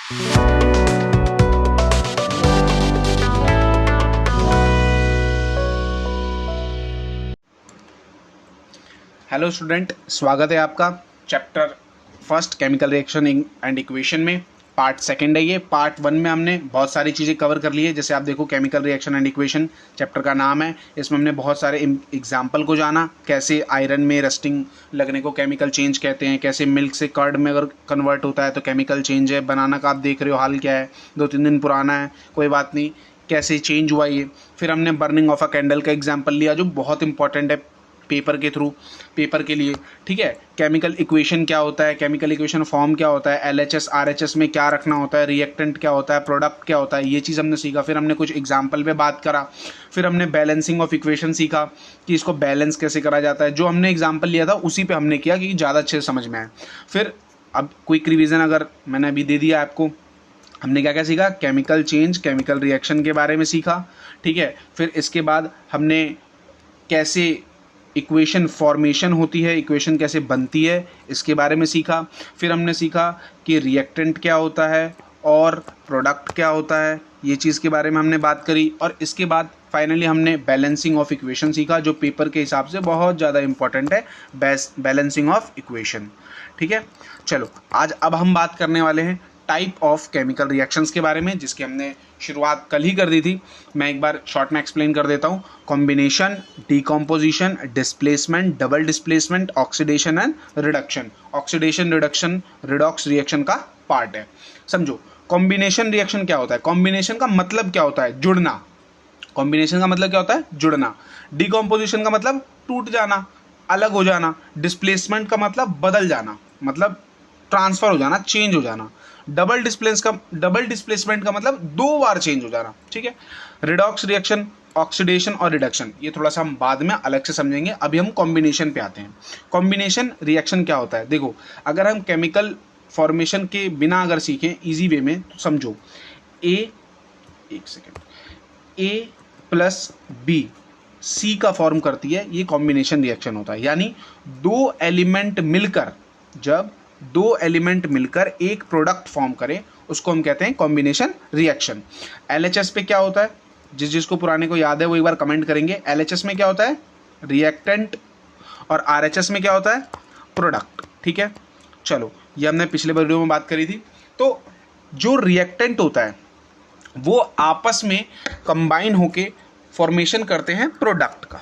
Hello student, स्वागत है आपका chapter first chemical reaction and equation में। पार्ट सेकंड है ये। पार्ट वन में हमने बहुत सारी चीज़ें कवर कर ली है। जैसे आप देखो, chemical reaction and equation chapter का नाम है। इसमें हमने बहुत सारे एग्जाम्पल को जाना, कैसे आयरन में रस्टिंग लगने को केमिकल चेंज कहते हैं, कैसे मिल्क से कर्ड में अगर कन्वर्ट होता है तो केमिकल चेंज है। बनाना का आप देख रहे हो हाल क्या है, 2-3 दिन पुराना है, कोई बात नहीं, कैसे चेंज हुआ ये। फिर हमने बर्निंग ऑफ अ कैंडल का एग्जाम्पल लिया, जो बहुत इंपॉर्टेंट है पेपर के थ्रू, पेपर के लिए, ठीक है। केमिकल इक्वेशन क्या होता है, केमिकल इक्वेशन फॉर्म क्या होता है, एलएचएस आरएचएस में क्या रखना होता है, रिएक्टेंट क्या होता है, प्रोडक्ट क्या होता है, ये चीज़ हमने सीखा। फिर हमने कुछ एग्जाम्पल पे बात करा। फिर हमने बैलेंसिंग ऑफ इक्वेशन सीखा कि इसको बैलेंस कैसे करा जाता है। जो हमने एग्जाम्पल लिया था उसी पे हमने किया कि ज़्यादा अच्छे से समझ में आए। फिर अब क्विक रिविजन अगर मैंने अभी दे दिया आपको, हमने क्या क्या सीखा, केमिकल चेंज, केमिकल रिएक्शन के बारे में सीखा, ठीक है। फिर इसके बाद हमने कैसे इक्वेशन फॉर्मेशन होती है, इक्वेशन कैसे बनती है, इसके बारे में सीखा। फिर हमने सीखा कि रिएक्टेंट क्या होता है और प्रोडक्ट क्या होता है, ये चीज़ के बारे में हमने बात करी। और इसके बाद फाइनली हमने बैलेंसिंग ऑफ इक्वेशन सीखा, जो पेपर के हिसाब से बहुत ज़्यादा इंपॉर्टेंट है, बैलेंसिंग ऑफ इक्वेशन, ठीक है। चलो, आज अब हम बात करने वाले हैं टाइप ऑफ केमिकल रिएक्शंस के बारे में, जिसकी हमने शुरुआत कल ही कर दी थी। मैं एक बार शॉर्ट में एक्सप्लेन कर देता हूँ। Combination, decomposition, displacement, double displacement, oxidation and reduction. Oxidation, reduction, redox reaction का पार्ट है, समझो। कॉम्बिनेशन रिएक्शन क्या होता है, कॉम्बिनेशन का मतलब क्या होता है, जुड़ना। कॉम्बिनेशन का मतलब क्या होता है, जुड़ना। डिकम्पोजिशन का मतलब टूट जाना, अलग हो जाना। डिस्प्लेसमेंट का मतलब बदल जाना, मतलब ट्रांसफर हो जाना, चेंज हो जाना। डबल डिस्प्लेसमेंट का मतलब 2 बार चेंज हो जाना, ठीक है। रिडॉक्स रिएक्शन, ऑक्सीडेशन और रिडक्शन, ये थोड़ा सा हम बाद में अलग से समझेंगे। अभी हम कॉम्बिनेशन पे आते हैं। कॉम्बिनेशन रिएक्शन क्या होता है, देखो, अगर हम केमिकल फॉर्मेशन के बिना अगर सीखें इजी वे में, तो समझो, एक सेकेंड, ए प्लस बी सी का फॉर्म करती है, ये कॉम्बिनेशन रिएक्शन होता है। यानी जब 2 एलिमेंट मिलकर एक प्रोडक्ट फॉर्म करें, उसको हम कहते हैं कॉम्बिनेशन रिएक्शन। एलएचएस पे क्या होता है, जिसको पुराने को याद है वो एक बार कमेंट करेंगे। एलएचएस में क्या होता है, रिएक्टेंट, और आरएचएस में क्या होता है, प्रोडक्ट, ठीक है। चलो, ये हमने पिछले वीडियो में बात करी थी। तो जो रिएक्टेंट होता है वो आपस में कंबाइन होके फॉर्मेशन करते हैं प्रोडक्ट का।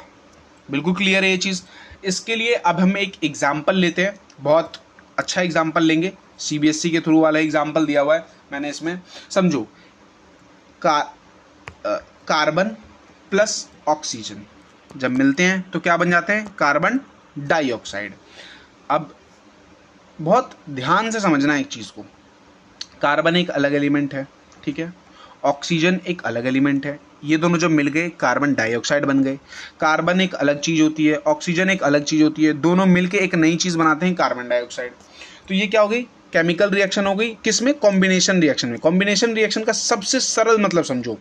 बिल्कुल क्लियर है ये चीज़। इसके लिए अब हम एक एग्जाम्पल लेते हैं, बहुत अच्छा एग्जाम्पल लेंगे। सीबीएसई के थ्रू वाला एग्जाम्पल दिया हुआ है मैंने इसमें, समझो। कार्बन प्लस ऑक्सीजन जब मिलते हैं तो क्या बन जाते हैं, कार्बन डाइऑक्साइड। अब बहुत ध्यान से समझना है एक चीज़ को। कार्बन एक अलग एलिमेंट है, ठीक है, ऑक्सीजन एक अलग एलिमेंट है। ये दोनों जब मिल गए कार्बन डाइऑक्साइड बन गए। कार्बन एक अलग चीज़ होती है, ऑक्सीजन एक अलग चीज़ होती है, दोनों मिलके एक नई चीज़ बनाते हैं, कार्बन डाइऑक्साइड। तो ये क्या हो गई, केमिकल रिएक्शन हो गई। किसमें, कॉम्बिनेशन रिएक्शन में। कॉम्बिनेशन रिएक्शन का सबसे सरल मतलब समझो,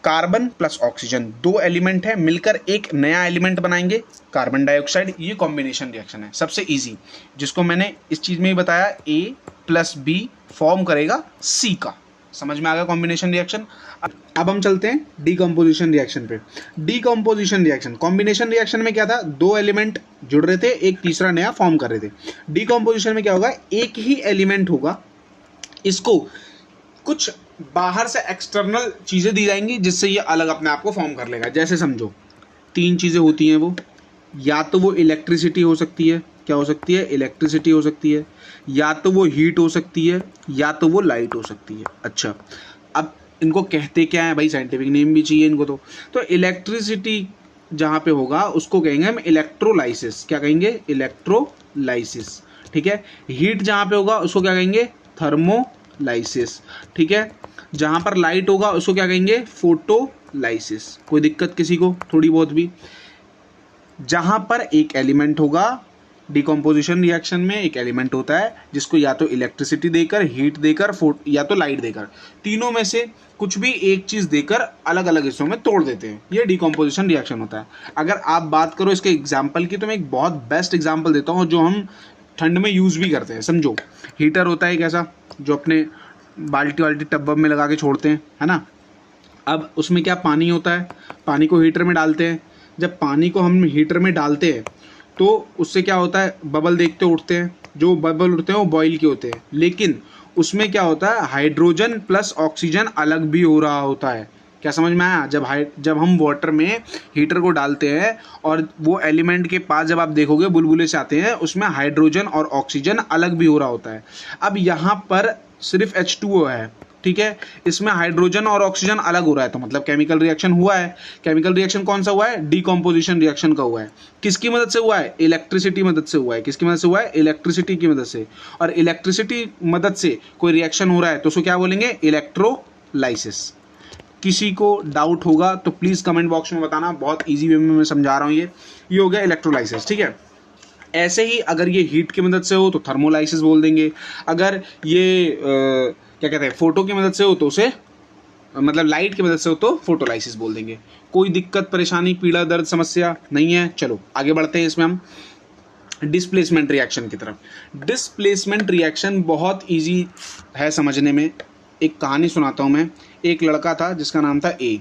कार्बन प्लस ऑक्सीजन 2 एलिमेंट है, मिलकर एक नया एलिमेंट बनाएंगे, कार्बन डाइऑक्साइड। ये कॉम्बिनेशन रिएक्शन है, सबसे इजी, जिसको मैंने इस चीज़ में ही बताया, ए प्लस बी फॉर्म करेगा सी का। समझ में आ गया कॉम्बिनेशन रिएक्शन। अब हम चलते हैं डीकम्पोजिशन रिएक्शन पे। डीकम्पोजिशन रिएक्शन, कॉम्बिनेशन रिएक्शन में क्या था, 2 एलिमेंट जुड़ रहे थे, एक तीसरा नया फॉर्म कर रहे थे। डीकम्पोजिशन में क्या होगा, एक ही एलिमेंट होगा, इसको कुछ बाहर से एक्सटर्नल चीज़ें दी जाएंगी, जिससे ये अलग अपने आप को फॉर्म कर लेगा। जैसे समझो, 3 चीज़ें होती हैं वो, या तो वो इलेक्ट्रिसिटी हो सकती है, क्या हो सकती है, इलेक्ट्रिसिटी हो सकती है, या तो वो हीट हो सकती है, या तो वो लाइट हो सकती है। अच्छा, अब इनको कहते क्या है भाई, साइंटिफिक नेम भी चाहिए इनको। तो इलेक्ट्रिसिटी जहाँ पे होगा उसको कहेंगे हम इलेक्ट्रोलाइसिस। क्या कहेंगे, इलेक्ट्रोलाइसिस, ठीक है। हीट जहाँ पे होगा उसको क्या कहेंगे, थर्मोलाइसिस, ठीक है। जहाँ पर लाइट होगा उसको क्या कहेंगे, फोटोलाइसिस। कोई दिक्कत किसी को थोड़ी बहुत भी। जहाँ पर एक एलिमेंट होगा, डिकम्पोजिशन रिएक्शन में एक एलिमेंट होता है जिसको या तो इलेक्ट्रिसिटी देकर, हीट देकर, या तो लाइट देकर, तीनों में से कुछ भी एक चीज़ देकर अलग अलग हिस्सों में तोड़ देते हैं। ये डिकम्पोजिशन रिएक्शन होता है। अगर आप बात करो इसके एग्जाम्पल की, तो मैं एक बहुत बेस्ट एग्जाम्पल देता हूँ जो हम ठंड में यूज़ भी करते हैं। समझो, हीटर होता है एक ऐसा जो अपने बाल्टी वाल्टी टब में लगा के छोड़ते हैं, है ना। अब उसमें क्या पानी होता है, पानी को हीटर में डालते हैं। जब पानी को हम हीटर में डालते हैं तो उससे क्या होता है, बबल देखते उठते हैं, जो बबल उठते हैं वो बॉयल के होते हैं, लेकिन उसमें क्या होता है, हाइड्रोजन प्लस ऑक्सीजन अलग भी हो रहा होता है। क्या समझ में आया? जब हम वाटर में हीटर को डालते हैं और वो एलिमेंट के पास जब आप देखोगे बुलबुले से आते हैं, उसमें हाइड्रोजन और ऑक्सीजन अलग भी हो रहा होता है। अब यहाँ पर सिर्फ H2O है, ठीक है, इसमें हाइड्रोजन और ऑक्सीजन अलग हो रहा है, तो मतलब केमिकल रिएक्शन हुआ है। केमिकल रिएक्शन कौन सा हुआ है? डीकॉम्पोजिशन रिएक्शन का हुआ है। किसकी मदद से हुआ है? इलेक्ट्रिसिटी मदद से हुआ है। किसकी मदद से हुआ है? इलेक्ट्रिसिटी की मदद से। और इलेक्ट्रिसिटी मदद से कोई रिएक्शन हो रहा है तो उसको क्या बोलेंगे? इलेक्ट्रोलाइसिस। किसी को डाउट होगा तो प्लीज कमेंट बॉक्स में बताना, बहुत इजी वे में मैं समझा रहा हूँ। ये हो गया इलेक्ट्रोलाइसिस, ठीक है। ऐसे ही अगर ये हीट की मदद से हो तो थर्मोलाइसिस बोल देंगे। अगर ये क्या कहते हैं, फोटो की मदद से हो तो उसे मतलब लाइट की मदद से हो तो फोटोलाइसिस बोल देंगे। कोई दिक्कत परेशानी पीड़ा दर्द समस्या नहीं है? चलो आगे बढ़ते हैं इसमें हम डिस्प्लेसमेंट रिएक्शन की तरफ। डिस्प्लेसमेंट रिएक्शन बहुत इजी है समझने में। एक कहानी सुनाता हूँ मैं। एक लड़का था जिसका नाम था ए,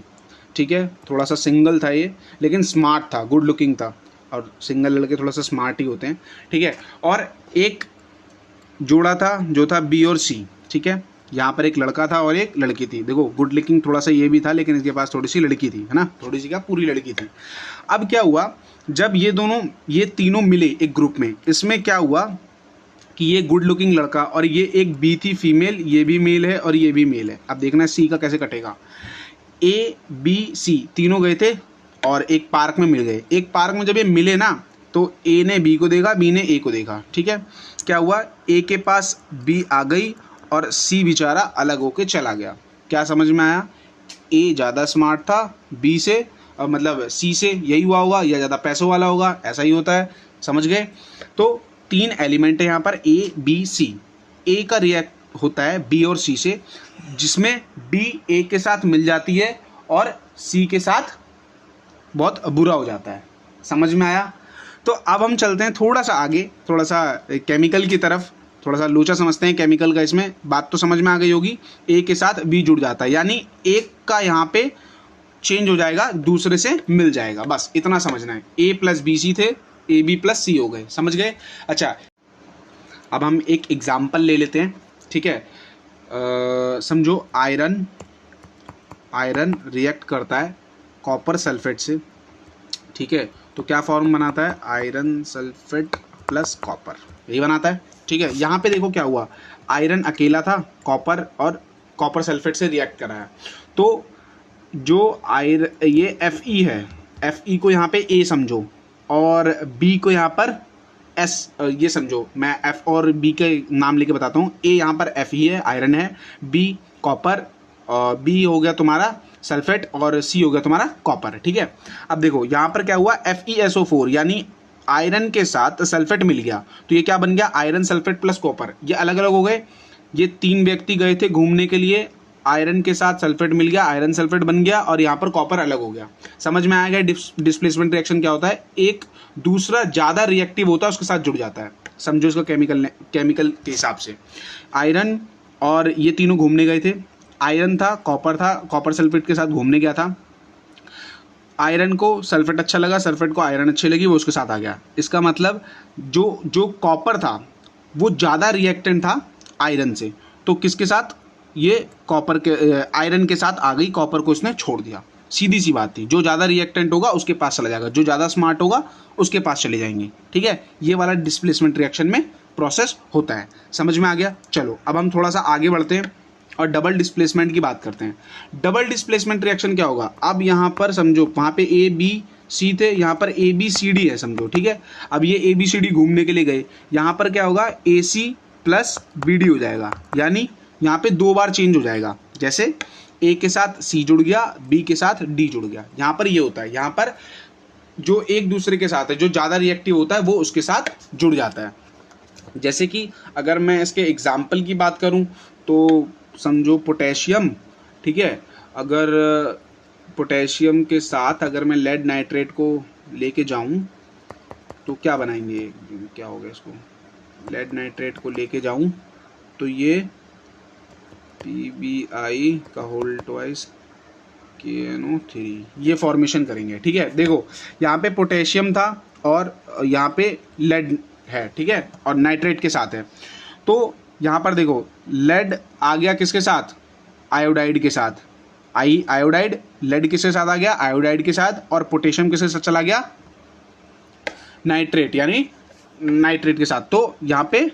ठीक है, थोड़ा सा सिंगल था ये, लेकिन स्मार्ट था, गुड लुकिंग था, और सिंगल लड़के थोड़ा सा स्मार्ट ही होते हैं, ठीक है। और एक जोड़ा था जो था बी और सी, ठीक है। यहाँ पर एक लड़का था और एक लड़की थी। देखो गुड लुकिंग थोड़ा सा ये भी था, लेकिन इसके पास थोड़ी सी लड़की थी, है ना, थोड़ी सी क्या, पूरी लड़की थी। अब क्या हुआ, जब ये तीनों मिले एक ग्रुप में, इसमें क्या हुआ कि ये गुड लुकिंग लड़का और ये एक बी थी फीमेल, ये भी मेल है और ये भी मेल है। अब देखना सी का कैसे कटेगा। ए बी सी तीनों गए थे और एक पार्क में मिल गए। एक पार्क में जब ये मिले ना, तो ए ने बी को देखा, बी ने ए को देखा, ठीक है। क्या हुआ, ए के पास बी आ गई और सी बेचारा अलग होके चला गया। क्या समझ में आया? ए ज़्यादा स्मार्ट था बी से, मतलब सी से, यही हुआ होगा, या ज़्यादा पैसों वाला होगा, ऐसा ही होता है, समझ गए। तो तीन एलिमेंट है यहाँ पर, ए बी सी। ए का रिएक्ट होता है बी और सी से, जिसमें बी ए के साथ मिल जाती है और सी के साथ बहुत बुरा हो जाता है। समझ में आया? तो अब हम चलते हैं थोड़ा सा आगे, थोड़ा सा केमिकल की तरफ, थोड़ा सा लोचा समझते हैं केमिकल का। इसमें बात तो समझ में आ गई होगी, ए के साथ बी जुड़ जाता है, यानी एक का यहाँ पे चेंज हो जाएगा, दूसरे से मिल जाएगा, बस इतना समझना है। ए प्लस बी सी थे, ए बी प्लस सी हो गए, समझ गए। अच्छा, अब हम एक एग्जाम्पल ले लेते हैं, ठीक है। समझो आयरन रिएक्ट करता है कॉपर सल्फेट से, ठीक है। तो क्या फॉर्म बनाता है? आयरन सल्फेट प्लस कॉपर, यही बनाता है, ठीक है। यहाँ पे देखो क्या हुआ, आयरन अकेला था, कॉपर और कॉपर सल्फेट से रिएक्ट कर रहा है। तो जो ये Fe है, Fe को यहाँ पे A समझो और B को यहाँ पर S, ये समझो, मैं F और B के नाम लेके बताता हूँ। A यहाँ पर Fe है, आयरन है, B कॉपर, B हो गया तुम्हारा सल्फेट और C हो गया तुम्हारा कॉपर, ठीक है। अब देखो यहाँ पर क्या हुआ, FeSO4 यानी आयरन के साथ सल्फेट मिल गया, तो ये क्या बन गया, आयरन सल्फेट प्लस कॉपर। ये अलग अलग हो गए। ये तीन व्यक्ति गए थे घूमने के लिए, आयरन के साथ सल्फेट मिल गया, आयरन सल्फेट बन गया और यहाँ पर कॉपर अलग हो गया। समझ में आ गया डिस्प्लेसमेंट रिएक्शन क्या होता है? एक दूसरा ज़्यादा रिएक्टिव होता है उसके साथ जुड़ जाता है। समझो इसको केमिकल के हिसाब से। आयरन और ये तीनों घूमने गए थे, आयरन था, कॉपर सल्फेट के साथ घूमने गया था। आयरन को सल्फेट अच्छा लगा, सल्फेट को आयरन अच्छी लगी, वो उसके साथ आ गया। इसका मतलब जो कॉपर था वो ज़्यादा रिएक्टेंट था आयरन से, तो किसके साथ, ये कॉपर के आयरन के साथ आ गई, कॉपर को इसने छोड़ दिया। सीधी सी बात थी, जो ज़्यादा रिएक्टेंट होगा उसके पास चला जाएगा, जो ज़्यादा स्मार्ट होगा उसके पास चले जाएंगे, ठीक है। ये वाला डिस्प्लेसमेंट रिएक्शन में प्रोसेस होता है। समझ में आ गया? चलो अब हम थोड़ा सा आगे बढ़ते हैं और डबल डिस्प्लेसमेंट की बात करते हैं। डबल डिस्प्लेसमेंट रिएक्शन क्या होगा? अब यहाँ पर समझो, वहाँ पे ए बी सी थे, यहाँ पर ए बी सी डी है समझो, ठीक है। अब ये ए बी सी डी घूमने के लिए गए, यहाँ पर क्या होगा, ए सी प्लस बी डी हो जाएगा, यानी यहाँ पे दो बार चेंज हो जाएगा। जैसे ए के साथ सी जुड़ गया, बी के साथ डी जुड़ गया। यहाँ पर ये होता है, यहाँ पर जो एक दूसरे के साथ है, जो ज़्यादा रिएक्टिव होता है वो उसके साथ जुड़ जाता है। जैसे कि अगर मैं इसके एग्जाम्पल की बात करूँ तो समझो पोटेशियम, ठीक है। अगर पोटेशियम के साथ अगर मैं लेड नाइट्रेट को लेके जाऊं तो क्या बनाएंगे, क्या होगा इसको, लेड नाइट्रेट को लेके जाऊं तो ये PbI का होल ट्वाइस KNO3 ये फॉर्मेशन करेंगे। ठीक है, देखो यहाँ पे पोटेशियम था और यहाँ पे लेड है, ठीक है, और नाइट्रेट के साथ है। तो यहाँ पर देखो लेड आ गया किसके साथ, आयोडाइड के साथ, आयोडाइड, लेड किसके साथ आ गया, आयोडाइड के साथ, और पोटेशियम किसके साथ चला गया, नाइट्रेट, यानी नाइट्रेट के साथ। तो यहाँ पे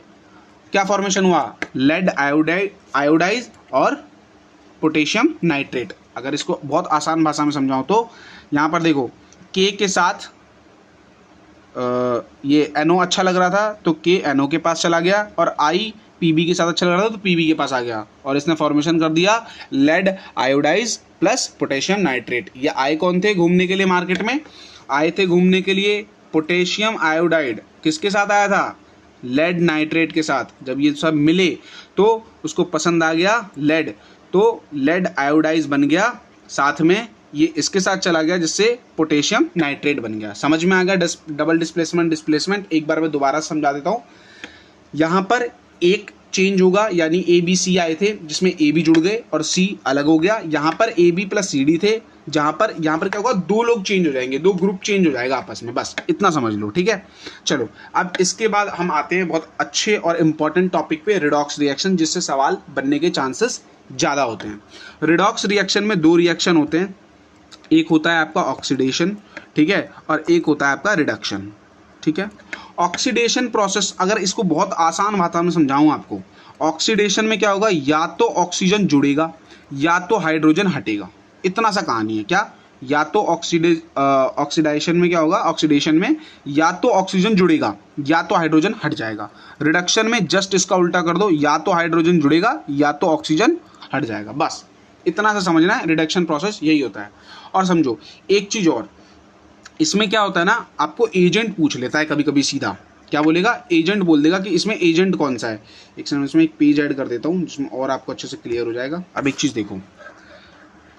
क्या फॉर्मेशन हुआ, लेड आयोडाइज और पोटेशियम नाइट्रेट। अगर इसको बहुत आसान भाषा में समझाऊं तो यहाँ पर देखो के के साथ ये NO अच्छा लग रहा था तो के NO के पास चला गया, और I PB के साथ अच्छा लग रहा था तो PB के पास आ गया, और इसने फॉर्मेशन कर दिया lead iodide plus potassium nitrate. ये आए कौन थे घूमने के लिए मार्केट में, आए थे घूमने के लिए पोटेशियम आयोडाइड किसके साथ आया था, लेड नाइट्रेट के साथ। जब ये सब मिले तो उसको पसंद आ गया लेड, तो लेड आयोडाइज बन गया, साथ में ये इसके साथ चला गया जिससे पोटेशियम नाइट्रेट बन गया। समझ में आ गया डबल डिस्प्लेसमेंट। एक बार मैं दोबारा समझा देता हूँ। यहाँ पर एक चेंज होगा, यानी ABC आए थे जिसमें AB जुड़ गए और C अलग हो गया। यहाँ पर AB प्लस CD थे, यहाँ पर क्या होगा, दो लोग चेंज हो जाएंगे, दो ग्रुप चेंज हो जाएगा आपस में, बस इतना समझ लो। ठीक है, चलो अब इसके बाद हम आते हैं बहुत अच्छे और इंपॉर्टेंट टॉपिक पे, रिडॉक्स रिएक्शन, जिससे सवाल बनने के चांसेस ज़्यादा होते हैं। रिडॉक्स रिएक्शन में दो रिएक्शन होते हैं, एक होता है आपका ऑक्सीडेशन, ठीक है, और एक होता है आपका रिडक्शन। ठीक है, ऑक्सीडेशन प्रोसेस, अगर इसको बहुत आसान भाषा में समझाऊं आपको, ऑक्सीडेशन में क्या होगा, या तो ऑक्सीजन जुड़ेगा या तो हाइड्रोजन हटेगा, इतना सा कहानी है। क्या, या तो ऑक्सीडेशन में क्या होगा, ऑक्सीडेशन में या तो ऑक्सीजन जुड़ेगा या तो हाइड्रोजन हट जाएगा। रिडक्शन में जस्ट इसका उल्टा कर दो, या तो हाइड्रोजन जुड़ेगा या तो ऑक्सीजन हट जाएगा, बस इतना सा समझना है। रिडक्शन प्रोसेस यही होता है। और समझो एक चीज और, इसमें क्या होता है ना, आपको एजेंट पूछ लेता है कभी कभी, सीधा क्या बोलेगा, एजेंट बोल देगा कि इसमें एजेंट कौन सा है। एक सेकंड, इसमें एक पेज ऐड कर देता हूँ जिसमें और आपको अच्छे से क्लियर हो जाएगा। अब एक चीज देखो,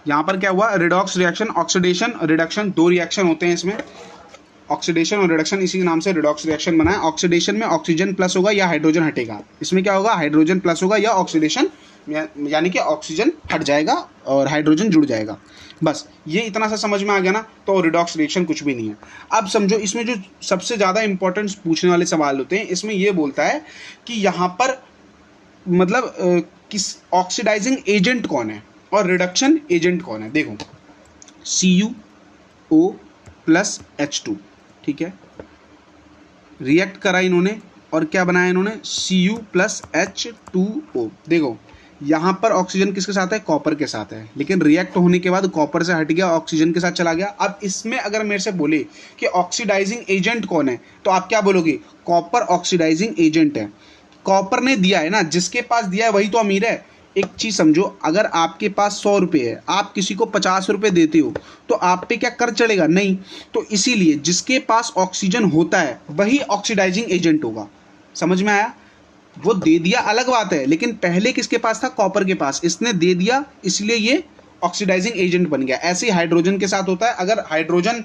यहाँ पर क्या हुआ, रिडॉक्स रिएक्शन, ऑक्सीडेशन, रिडक्शन, दो रिएक्शन होते हैं इसमें, ऑक्सीडेशन और रिडक्शन, इसी नाम से रिडॉक्स रिएक्शन बना है। ऑक्सीडेशन में ऑक्सीजन प्लस होगा या हाइड्रोजन हटेगा, इसमें क्या होगा, हाइड्रोजन प्लस होगा या ऑक्सीडेशन यानी कि ऑक्सीजन हट जाएगा और हाइड्रोजन जुड़ जाएगा। बस ये इतना सा समझ में आ गया ना, तो रिडॉक्स रिएक्शन कुछ भी नहीं है। अब समझो इसमें जो सबसे ज़्यादा इंपॉर्टेंट पूछने वाले सवाल होते हैं, इसमें ये बोलता है कि यहाँ पर मतलब किस ऑक्सीडाइजिंग एजेंट कौन है और रिडक्शन एजेंट कौन है। देखो CuO प्लस H2, ठीक है, रिएक्ट करा इन्होंने और क्या बनाया इन्होंने, Cu प्लस H2O। देखो यहाँ पर ऑक्सीजन किसके साथ है, कॉपर के साथ है, लेकिन रिएक्ट होने के बाद कॉपर से हट गया, ऑक्सीजन के साथ चला गया। अब इसमें अगर मेरे से बोले कि ऑक्सीडाइजिंग एजेंट कौन है, तो आप क्या बोलोगे, कॉपर ऑक्सीडाइजिंग एजेंट है। कॉपर ने दिया है ना, जिसके पास दिया है वही तो अमीर है। एक चीज समझो, अगर आपके पास 100 रुपये है, आप किसी को 50 रुपये देते हो, तो आप पे क्या कर चलेगा, नहीं। तो इसीलिए जिसके पास ऑक्सीजन होता है वही ऑक्सीडाइजिंग एजेंट होगा। समझ में आया, वो दे दिया अलग बात है, लेकिन पहले किसके पास था, कॉपर के पास, इसने दे दिया इसलिए ये ऑक्सीडाइजिंग एजेंट बन गया। ऐसे ही हाइड्रोजन के साथ होता है। अगर हाइड्रोजन,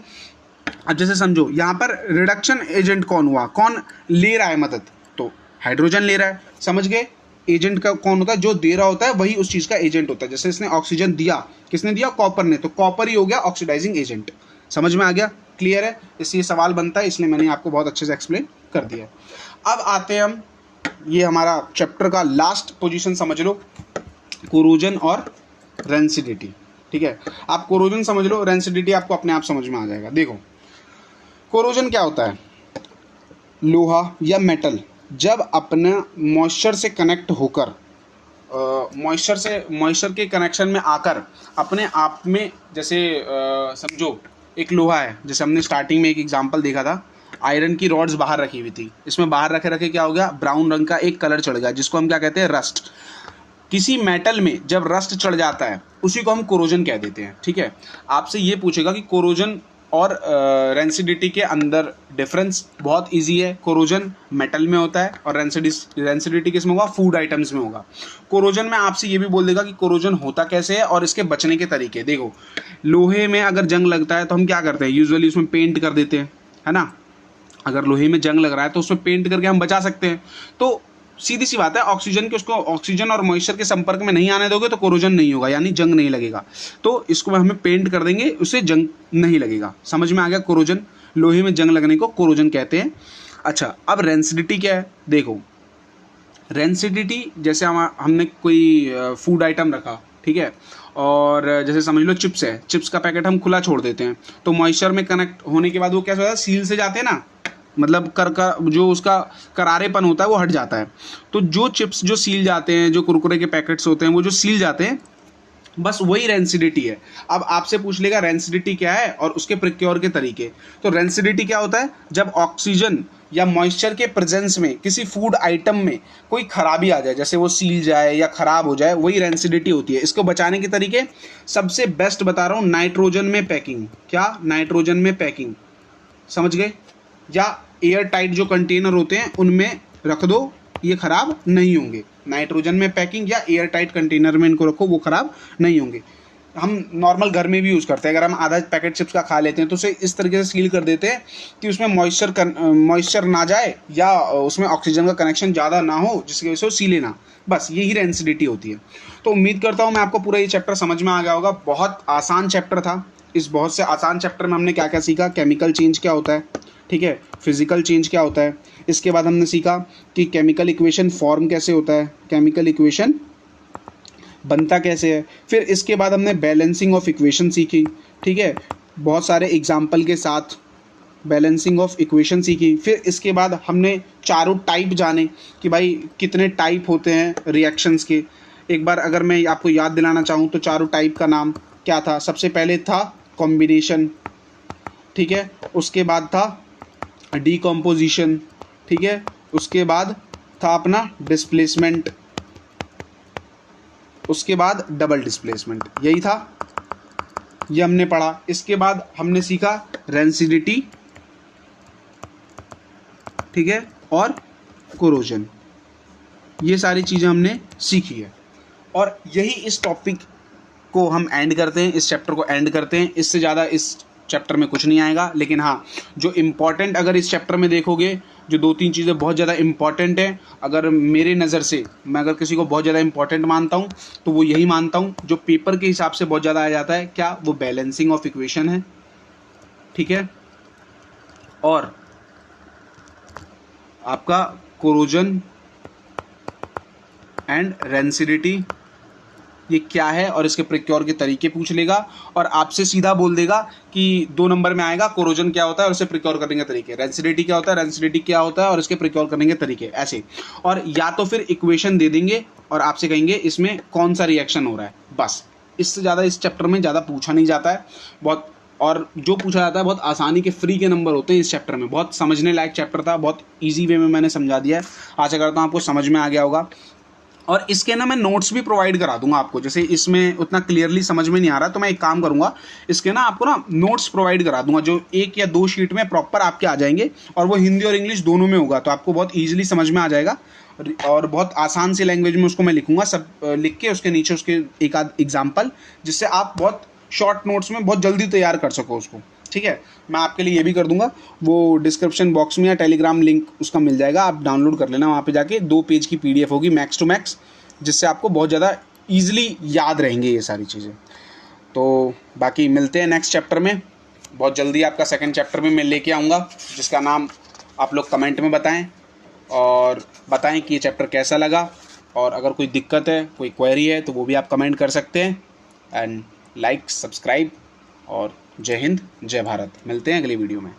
जैसे समझो यहाँ पर रिडक्शन एजेंट कौन हुआ, कौन ले रहा है मदद, तो हाइड्रोजन ले रहा है, समझ गए। एजेंट का कौन होता है, जो दे रहा होता है वही उस चीज का एजेंट होता है। जैसे इसने ऑक्सीजन दिया, किसने दिया, कॉपर ने, तो कॉपर ही हो गया ऑक्सीडाइजिंग एजेंट। समझ में आ गया, क्लियर है। इसलिए सवाल बनता है, इसलिए मैंने आपको बहुत अच्छे से एक्सप्लेन कर दिया। अब आते हैं हम, ये हमारा चैप्टर का लास्ट पोजीशन समझ लो, कोरोजन और रेंसिडिटी। ठीक है, आप कोरोजन समझ लो, रेंसिडिटी आपको अपने आप समझ में आ जाएगा। देखो कोरोजन क्या होता है, लोहा या मेटल जब अपने मॉइस्चर से कनेक्ट होकर, मॉइस्चर के कनेक्शन में आकर अपने आप में, जैसे समझो एक लोहा है, जैसे हमने स्टार्टिंग में एक एग्जांपल देखा था, आयरन की रॉड्स बाहर रखी हुई थी, इसमें बाहर रखे रखे क्या हो गया, ब्राउन रंग का एक कलर चढ़ गया, जिसको हम क्या कहते हैं, रस्ट। किसी मेटल में जब रस्ट चढ़ जाता है उसी को हम कोरोजन कह देते हैं। ठीक है, आपसे ये पूछेगा कि कोरोजन और रेंसिडिटी के अंदर डिफरेंस बहुत इजी है। कोरोजन मेटल में होता है और रेंसिडिटी किस में होगा, फूड आइटम्स में होगा। कोरोजन में आपसे ये भी बोल देगा कि कोरोजन होता कैसे है और इसके बचने के तरीके। देखो लोहे में अगर जंग लगता है तो हम क्या करते हैं, यूजुअली उसमें पेंट कर देते हैं, है ना। अगर लोहे में जंग लग रहा है तो उसमें पेंट करके हम बचा सकते हैं। तो सीधी सी बात है, ऑक्सीजन के उसको ऑक्सीजन और मॉइस्चर के संपर्क में नहीं आने दोगे तो कोरोजन नहीं होगा, यानी जंग नहीं लगेगा। तो इसको हमें पेंट कर देंगे, उससे जंग नहीं लगेगा। समझ में आ गया? कोरोजन, लोहे में जंग लगने को कोरोजन कहते हैं। अच्छा, अब रेंसिडिटी क्या है? देखो, रेंसिडिटी जैसे हमने कोई फूड आइटम रखा, ठीक है, और जैसे समझ लो चिप्स है, चिप्स का पैकेट हम खुला छोड़ देते हैं, तो मॉइस्चर में कनेक्ट होने के बाद वो कैसा होता है, सील से जाते हैं ना, मतलब जो उसका करारेपन होता है वो हट जाता है। तो जो चिप्स जो सील जाते हैं, जो कुरकुरे के पैकेट्स होते हैं वो जो सील जाते हैं, बस वही रेंसिडिटी है। अब आपसे पूछ लेगा रेंसिडिटी क्या है और उसके प्रिक्योर के तरीके। तो रेंसिडिटी क्या होता है? जब ऑक्सीजन या मॉइस्चर के प्रेजेंस में किसी फूड आइटम में कोई खराबी आ जाए, जैसे वो सील जाए या खराब हो जाए, वही रेंसिडिटी होती है। इसको बचाने के तरीके सबसे बेस्ट बता रहा हूँ, नाइट्रोजन में पैकिंग। क्या? नाइट्रोजन में पैकिंग, समझ गए? या एयर टाइट जो कंटेनर होते हैं उनमें रख दो, ये खराब नहीं होंगे। नाइट्रोजन में पैकिंग या एयर टाइट कंटेनर में इनको रखो, वो खराब नहीं होंगे। हम नॉर्मल घर में भी यूज़ करते हैं, अगर हम आधा पैकेट चिप्स का खा लेते हैं तो उसे इस तरीके से सील कर देते हैं कि उसमें मॉइस्चर ना जाए या उसमें ऑक्सीजन का कनेक्शन ज़्यादा ना हो, जिसकी वजह से वो सीले ना। बस यही रेंसिडिटी होती है। तो उम्मीद करता हूँ मैं आपको पूरा ये चैप्टर समझ में आ गया होगा। बहुत आसान चैप्टर था। इस बहुत से आसान चैप्टर में हमने क्या क्या सीखा? केमिकल चेंज क्या होता है, ठीक है, फिजिकल चेंज क्या होता है। इसके बाद हमने सीखा कि केमिकल इक्वेशन फॉर्म कैसे होता है, केमिकल इक्वेशन बनता कैसे है। फिर इसके बाद हमने बैलेंसिंग ऑफ इक्वेशन सीखी, ठीक है, बहुत सारे एग्जाम्पल के साथ बैलेंसिंग ऑफ इक्वेशन सीखी। फिर इसके बाद हमने चारों टाइप जाने कि भाई कितने टाइप होते हैं रिएक्शंस के। एक बार अगर मैं आपको याद दिलाना चाहूँ तो चारों टाइप का नाम क्या था? सबसे पहले था कॉम्बिनेशन, ठीक है, उसके बाद था डीकॉम्पोजिशन, ठीक है, उसके बाद था अपना डिस्प्लेसमेंट, उसके बाद डबल डिस्प्लेसमेंट, यही था, ये हमने पढ़ा। इसके बाद हमने सीखा रेंसिडिटी, ठीक है, और कोरोजन, ये सारी चीज़ें हमने सीखी है। और यही इस टॉपिक को हम एंड करते हैं, इस चैप्टर को एंड करते हैं। इससे ज़्यादा इस चैप्टर में कुछ नहीं आएगा, लेकिन हाँ, जो इम्पॉर्टेंट अगर इस चैप्टर में देखोगे, जो 2-3 चीज़ें बहुत ज़्यादा इम्पॉर्टेंट हैं, अगर मेरे नज़र से मैं अगर किसी को बहुत ज़्यादा इम्पॉर्टेंट मानता हूँ तो वो यही मानता हूँ, जो पेपर के हिसाब से बहुत ज़्यादा आ जाता है। क्या? वो बैलेंसिंग ऑफ इक्वेशन है, ठीक है, और आपका कोरोजन एंड रेंसिडिटी ये क्या है और इसके प्रिक्योर के तरीके पूछ लेगा, और आपसे सीधा बोल देगा कि 2 नंबर में आएगा कोरोजन क्या होता है और इसे प्रिक्योर करने के तरीके, रेंसिडिटी क्या होता है, रेंसिडिटी क्या होता है और इसके प्रिक्योर करने के तरीके, ऐसे। और या तो फिर इक्वेशन दे देंगे और आपसे कहेंगे इसमें कौन सा रिएक्शन हो रहा है, बस। इससे ज़्यादा इस चैप्टर में ज़्यादा पूछा नहीं जाता है बहुत, और जो पूछा जाता है बहुत आसानी के फ्री के नंबर होते हैं इस चैप्टर में। बहुत समझने लायक चैप्टर था, बहुत ईजी वे में मैंने समझा दिया है। आशा करता हूँ आपको समझ में आ गया होगा। और इसके ना मैं नोट्स भी प्रोवाइड करा दूंगा आपको, जैसे इसमें उतना क्लियरली समझ में नहीं आ रहा तो मैं एक काम करूंगा, इसके ना आपको ना नोट्स प्रोवाइड करा दूंगा जो 1 या 2 शीट में प्रॉपर आपके आ जाएंगे, और वो हिंदी और इंग्लिश दोनों में होगा, तो आपको बहुत ईजिली समझ में आ जाएगा और बहुत आसान सी लैंग्वेज में उसको मैं लिखूंगा, सब लिख के उसके नीचे उसके एक आध एग्जाम्पल, जिससे आप बहुत शॉर्ट नोट्स में बहुत जल्दी तैयार कर सको उसको, ठीक है। मैं आपके लिए ये भी कर दूंगा, वो डिस्क्रिप्शन बॉक्स में या टेलीग्राम लिंक उसका मिल जाएगा, आप डाउनलोड कर लेना, वहाँ पे जाके 2 पेज की PDF होगी मैक्स टू मैक्स, जिससे आपको बहुत ज़्यादा ईजिली याद रहेंगे ये सारी चीज़ें। तो बाकी मिलते हैं नेक्स्ट चैप्टर में, बहुत जल्दी आपका सेकंड चैप्टर में मैं लेके आऊँगा, जिसका नाम आप लोग कमेंट में बताएं, और बताएं कि ये चैप्टर कैसा लगा, और अगर कोई दिक्कत है, कोई क्वेरी है तो वो भी आप कमेंट कर सकते हैं। एंड लाइक, सब्सक्राइब, और जय हिंद, जय भारत। मिलते हैं अगली वीडियो में।